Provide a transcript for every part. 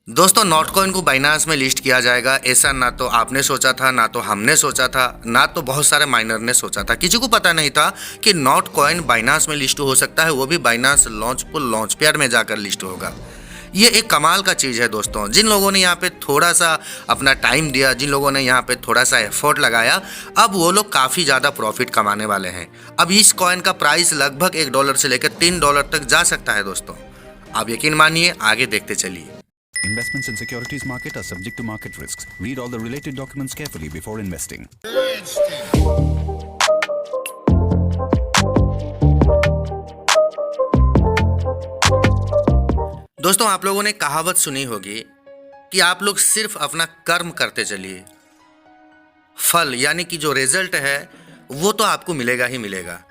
दोस्तों not coin को Binance में लिस्ट किया जाएगा, ऐसा ना तो आपने सोचा था, ना तो हमने सोचा था, ना तो बहुत सारे माइनर ने सोचा था। किसी को पता नहीं था कि नॉट कॉइन बाइनांस में लिस्ट हो सकता है, वो भी बाइनांस लॉन्च पैड में जाकर लिस्ट होगा। ये एक कमाल का चीज़ है दोस्तों। जिन लोगों ने यहाँ पे थोड़ा सा अपना टाइम दिया, जिन लोगों ने यहाँ पे थोड़ा सा एफर्ट लगाया, अब वो लोग काफ़ी ज़्यादा प्रॉफिट कमाने वाले हैं। अब इस कॉइन का प्राइस लगभग $1 से लेकर $3 तक जा सकता है दोस्तों। आप यकीन मानिए, आगे देखते चलिए। Investments in securities market are subject to market risks. Read all the related documents carefully before investing. दोस्तों आप लोगों ने कहावत सुनी होगी कि आप लोग सिर्फ अपना कर्म करते चलिए, फल यानी कि जो रिजल्ट है वो तो आपको मिलेगा ही मिलेगा।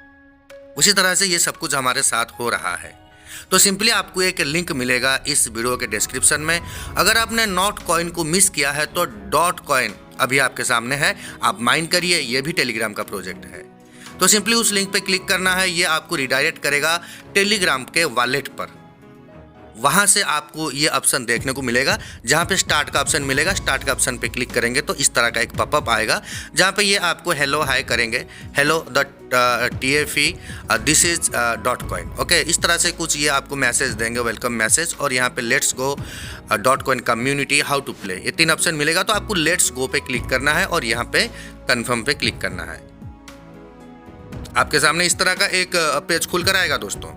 उसी तरह से ये सब कुछ हमारे साथ हो रहा है। तो सिंपली आपको एक लिंक मिलेगा इस वीडियो के डिस्क्रिप्शन में। अगर आपने नॉट कॉइन को मिस किया है तो डॉट कॉइन अभी आपके सामने है, आप माइंड करिए। ये भी टेलीग्राम का प्रोजेक्ट है। तो सिंपली उस लिंक पे क्लिक करना है, ये आपको रिडायरेक्ट करेगा टेलीग्राम के वॉलेट पर। वहाँ से आपको ये ऑप्शन देखने को मिलेगा जहाँ पे स्टार्ट का ऑप्शन मिलेगा। स्टार्ट का ऑप्शन पे क्लिक करेंगे तो इस तरह का एक पॉपअप आएगा जहाँ पे ये आपको हेलो हाय करेंगे, hello the TFE this is dot coin. Okay, इस तरह से कुछ ये आपको मैसेज देंगे, वेलकम मैसेज। और यहाँ पे let's go dot coin community how to play, ये 3 ऑप्शन मिलेगा। तो आपको लेट्स गो पे क्लिक करना है और यहाँ पे कन्फर्म पे क्लिक करना है। आपके सामने इस तरह का एक पेज खुल कर आएगा दोस्तों।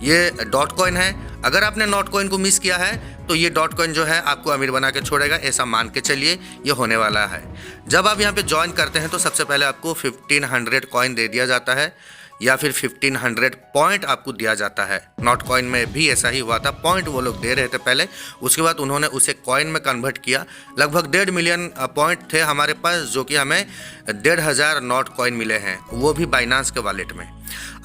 ये डॉट कॉइन है। अगर आपने नॉट कॉइन को मिस किया है तो ये डॉट कॉइन जो है आपको अमीर बना के छोड़ेगा, ऐसा मान के चलिए ये होने वाला है। जब आप यहाँ पे ज्वाइन करते हैं तो सबसे पहले आपको 1500 कॉइन दे दिया जाता है या फिर 1500 पॉइंट आपको दिया जाता है। नॉट कॉइन में भी ऐसा ही हुआ था, पॉइंट वो लोग दे रहे थे पहले, उसके बाद उन्होंने उसे कॉइन में कन्वर्ट किया। लगभग 1.5 मिलियन पॉइंट थे हमारे पास, जो कि हमें 1500 नॉट कॉइन मिले हैं, वो भी बाइनांस के वॉलेट में।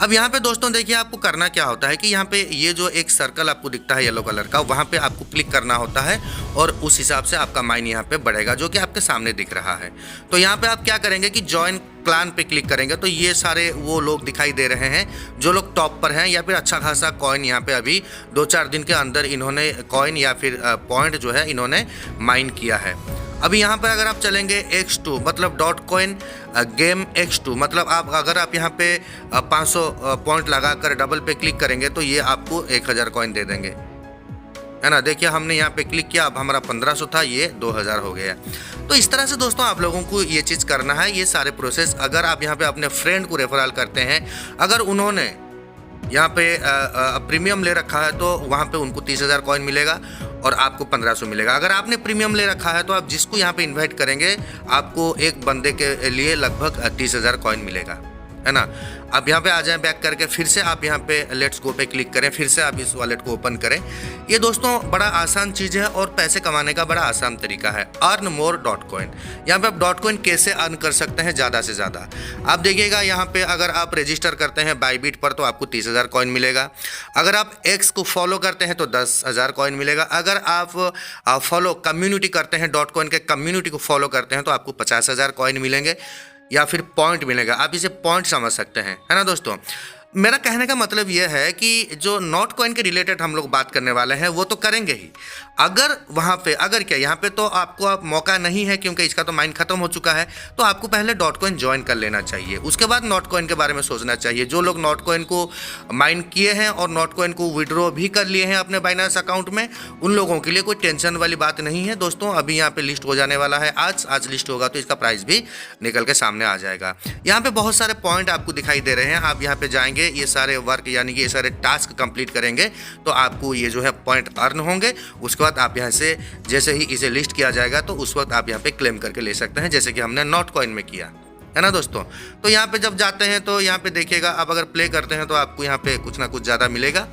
अब यहाँ पे दोस्तों देखिए आपको करना क्या होता है कि यहाँ पे ये जो एक सर्कल आपको दिखता है येलो कलर का, वहाँ पे आपको क्लिक करना होता है और उस हिसाब से आपका माइन यहाँ पे बढ़ेगा, जो कि आपके सामने दिख रहा है। तो यहाँ पे आप क्या करेंगे कि ज्वाइन क्लान पे क्लिक करेंगे तो ये सारे वो लोग दिखाई दे रहे हैं जो लोग टॉप पर हैं या फिर अच्छा खासा कॉइन यहाँ पे अभी 2-4 दिन के अंदर इन्होंने कॉइन या फिर पॉइंट जो है इन्होंने माइन किया है। अभी यहाँ पर अगर आप चलेंगे X2 मतलब डॉट कॉइन गेम X2 मतलब अगर आप यहाँ पे 500 पॉइंट लगाकर डबल पे क्लिक करेंगे तो ये आपको 1000 कॉइन दे देंगे, है ना। देखिए हमने यहाँ पे क्लिक किया, अब हमारा 1500 था, ये 2000 हो गया। तो इस तरह से दोस्तों आप लोगों को ये चीज़ करना है, ये सारे प्रोसेस। अगर आप यहाँ पे अपने फ्रेंड को रेफरल करते हैं, अगर उन्होंने यहाँ पे प्रीमियम ले रखा है तो वहाँ पे उनको 30,000 कॉइन मिलेगा और आपको 1500 मिलेगा। अगर आपने प्रीमियम ले रखा है तो आप जिसको यहाँ पे इनवाइट करेंगे आपको एक बंदे के लिए लगभग 30,000 कॉइन मिलेगा, है ना। अब यहाँ पे आ जाएं बैक करके, फिर से आप यहाँ पे लेट्स गो पे क्लिक करें, फिर से आप इस वॉलेट को ओपन करें। ये दोस्तों बड़ा आसान चीज़ है और पैसे कमाने का बड़ा आसान तरीका है। अर्न मोर डॉट कॉइन, यहाँ पे आप डॉट कॉइन कैसे अर्न कर सकते हैं ज़्यादा से ज़्यादा, आप देखिएगा यहाँ पे अगर आप रजिस्टर करते हैं बाईबिट पर तो आपको 30,000 कॉइन मिलेगा। अगर आप एक्स को फॉलो करते हैं तो 10,000 कॉइन मिलेगा। अगर आप फॉलो कम्युनिटी करते हैं, डॉट कॉइन के कम्युनिटी को फॉलो करते हैं तो आपको 50,000 कॉइन मिलेंगे या फिर पॉइंट मिलेगा। आप इसे पॉइंट समझ सकते हैं, है ना दोस्तों। मेरा कहने का मतलब यह है कि जो नॉट कॉइन के रिलेटेड हम लोग बात करने वाले हैं वो तो करेंगे ही। अगर वहाँ पे अगर क्या यहाँ पे तो आपको आप मौका नहीं है क्योंकि इसका तो माइन खत्म हो चुका है, तो आपको पहले डॉट कॉइन ज्वाइन कर लेना चाहिए, उसके बाद नॉट कॉइन के बारे में सोचना चाहिए। जो लोग नॉट कॉइन को माइन किए हैं और नॉट कॉइन को विड्रॉ भी कर लिए हैं अपने बाइनांस अकाउंट में, उन लोगों के लिए कोई टेंशन वाली बात नहीं है दोस्तों। अभी यहाँ पे लिस्ट हो जाने वाला है, आज लिस्ट होगा तो इसका प्राइस भी निकल के सामने आ जाएगा। यहाँ पे बहुत सारे पॉइंट आपको दिखाई दे रहे हैं। आप यहाँ पे जाएंगे, ये सारे वर्क यानी कि ये सारे टास्क कंप्लीट करेंगे तो आपको ये जो है पॉइंट अर्न होंगे। उसके बाद आप यहाँ से जैसे ही इसे लिस्ट किया जाएगा तो उस वक्त आप यहाँ पे क्लेम करके ले सकते हैं, जैसे कि हमने नॉट कॉइन में किया, है ना दोस्तों। तो यहाँ पे जब जाते हैं तो यहाँ पे देखिएगा, आप अगर प्ले करते हैं तो आपको यहाँ पे कुछ ना कुछ ज़्यादा मिलेगा।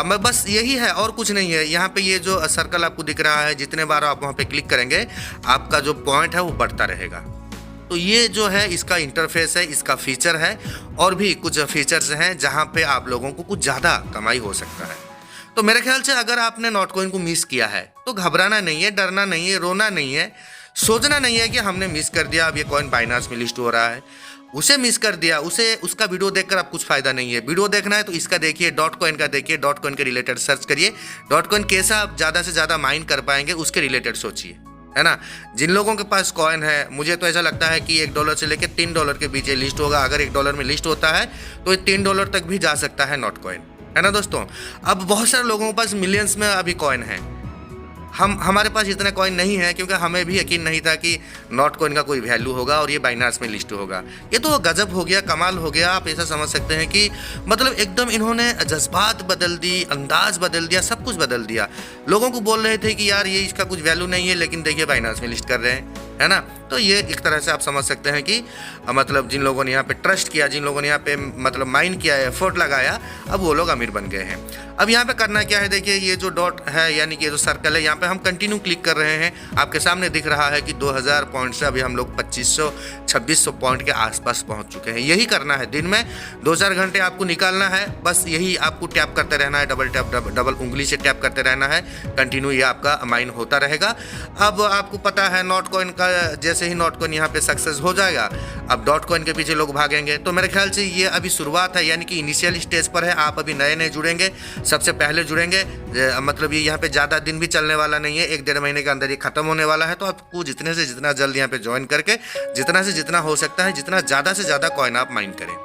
मैं बस यही है और कुछ नहीं है। यहाँ पे ये जो सर्कल आपको दिख रहा है, जितने बार आप वहाँ पे क्लिक करेंगे आपका जो पॉइंट है वो बढ़ता रहेगा। तो ये जो है इसका इंटरफेस है, इसका फीचर है और भी कुछ फीचर्स हैं जहाँ पे आप लोगों को कुछ ज़्यादा कमाई हो सकता है। तो मेरे ख्याल से अगर आपने नॉट कॉइन को मिस किया है तो घबराना नहीं है, डरना नहीं है, रोना नहीं है, सोचना नहीं है कि हमने मिस कर दिया, अब ये कॉइन बाइनांस में लिस्ट हो रहा है। उसे मिस कर दिया, उसे उसका वीडियो देखकर अब कुछ फायदा नहीं है। वीडियो देखना है तो इसका देखिए, डॉट कॉइन का देखिए, डॉट कॉइन के रिलेटेड सर्च करिए, डॉट कॉइन कैसा आप ज़्यादा से ज़्यादा माइन कर पाएंगे उसके रिलेटेड सोचिए, है ना। जिन लोगों के पास कॉइन है, मुझे तो ऐसा लगता है कि $1 से लेकर $3 के बीच ये लिस्ट होगा। अगर $1 में लिस्ट होता है तो ये $3 तक भी जा सकता है नॉट कॉइन, है ना दोस्तों। अब बहुत सारे लोगों के पास मिलियंस में अभी कॉइन है, हमारे पास इतना कॉइन नहीं है, क्योंकि हमें भी यकीन नहीं था कि नॉट कॉइन का कोई वैल्यू होगा और ये बाइनांस में लिस्ट होगा। ये तो गजब हो गया, कमाल हो गया। आप ऐसा समझ सकते हैं कि मतलब एकदम इन्होंने जज्बात बदल दी, अंदाज बदल दिया, सब कुछ बदल दिया। लोगों को बोल रहे थे कि यार ये इसका कुछ वैल्यू नहीं है, लेकिन देखिए बाइनांस में लिस्ट कर रहे हैं, है ना। तो ये एक तरह से आप समझ सकते हैं कि मतलब जिन लोगों ने यहाँ पे ट्रस्ट किया, जिन लोगों ने यहाँ पे मतलब माइंड किया, एफर्ट लगाया, अब वो लोग अमीर बन गए हैं। अब यहाँ पे करना क्या है, देखिए ये जो डॉट है यानी कि ये जो सर्कल है, यहाँ पे हम कंटिन्यू क्लिक कर रहे हैं। आपके सामने दिख रहा है कि 2000 पॉइंट से अभी हम लोग 2500-2600 पॉइंट के आसपास पहुँच चुके हैं। यही करना है, दिन में 2-4 घंटे आपको निकालना है, बस यही आपको टैप करते रहना है, डबल उंगली से टैप करते रहना है, कंटिन्यू ये आपका माइन होता रहेगा। अब आपको पता है नॉट कॉइन का, जैसे ही नॉट कॉइन यहाँ पे सक्सेस हो जाएगा, अब डॉट कॉइन के पीछे लोग भागेंगे। तो मेरे ख्याल से ये अभी शुरुआत है, यानी कि इनिशियल स्टेज पर है। आप अभी नए नए जुड़ेंगे, सबसे पहले जुड़ेंगे, मतलब ये यहाँ पे ज़्यादा दिन भी चलने वाला नहीं है, 1-1.5 महीने के अंदर ये खत्म होने वाला है। तो आपको जितने से जितना जल्द यहाँ पे ज्वाइन करके जितना से जितना हो सकता है, जितना ज़्यादा से ज़्यादा कॉइन आप माइन करें।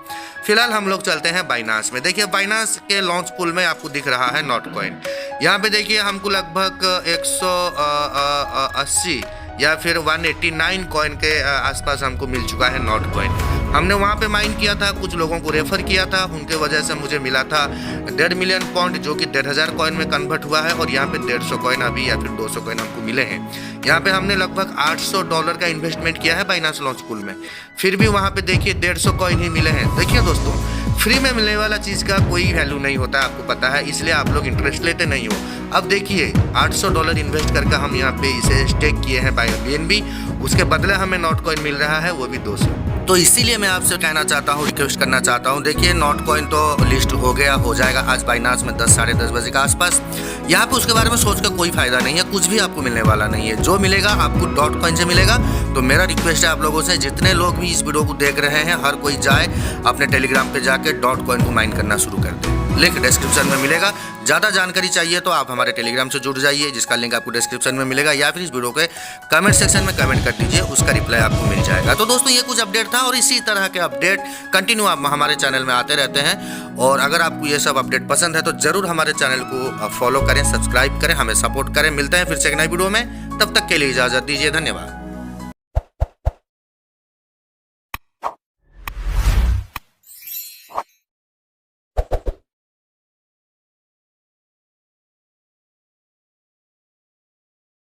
फिलहाल हम लोग चलते हैं बाइनांस में। देखिए बाइनांस के लॉन्च पूल में आपको दिख रहा है नॉट कॉइन। यहाँ पे देखिए हमको लगभग 180 या फिर 189 कॉइन के आसपास हमको मिल चुका है नॉट कॉइन। हमने वहाँ पे माइन किया था, कुछ लोगों को रेफर किया था, उनके वजह से मुझे मिला था 1.5 मिलियन पॉइंट, जो कि 1,500 कॉइन में कन्वर्ट हुआ है। और यहाँ पे 150 कॉइन अभी या फिर 200 कॉइन हमको मिले हैं। यहाँ पे हमने लगभग $800 का इन्वेस्टमेंट किया है बाइनांस लॉन्च पूल में, फिर भी वहाँ पे देखिए 150 कॉइन ही मिले हैं। देखिए दोस्तों, फ्री में मिलने वाला चीज़ का कोई वैल्यू नहीं होता है, आपको पता है, इसलिए आप लोग इंटरेस्ट लेते नहीं हो। अब देखिए $800 इन्वेस्ट करके हम यहाँ पे इसे स्टेक किए हैं बाय BNB, उसके बदले हमें नॉट कॉइन मिल रहा है, वो भी 200। तो इसीलिए मैं आपसे कहना चाहता हूँ, रिक्वेस्ट करना चाहता हूँ, देखिए नॉट कॉइन तो लिस्ट हो गया, हो जाएगा आज बाइनांस में 10-10:30 बजे के आसपास। यहाँ पे उसके बारे में सोच कर कोई फायदा नहीं है, कुछ भी आपको मिलने वाला नहीं है। जो मिलेगा आपको डॉट कॉइन से मिलेगा। तो मेरा रिक्वेस्ट है आप लोगों से, जितने लोग भी इस वीडियो को देख रहे हैं, हर कोई जाए अपने टेलीग्राम पे जाके डॉट कॉइन को माइन करना शुरू कर दे। लिंक डिस्क्रिप्शन में मिलेगा। ज़्यादा जानकारी चाहिए तो आप हमारे टेलीग्राम से जुड़ जाइए, जिसका लिंक आपको डिस्क्रिप्शन में मिलेगा, या फिर इस वीडियो के कमेंट सेक्शन में कमेंट कर दीजिए, उसका रिप्लाई आपको मिल जाएगा। तो दोस्तों ये कुछ अपडेट था, और इसी तरह के अपडेट कंटिन्यू आप हमारे चैनल में आते रहते हैं। और अगर आपको ये सब अपडेट पसंद है तो ज़रूर हमारे चैनल को फॉलो करें, सब्सक्राइब करें, हमें सपोर्ट करें। मिलते हैं फिर से एक नई वीडियो में, तब तक के लिए इजाज़त दीजिए, धन्यवाद।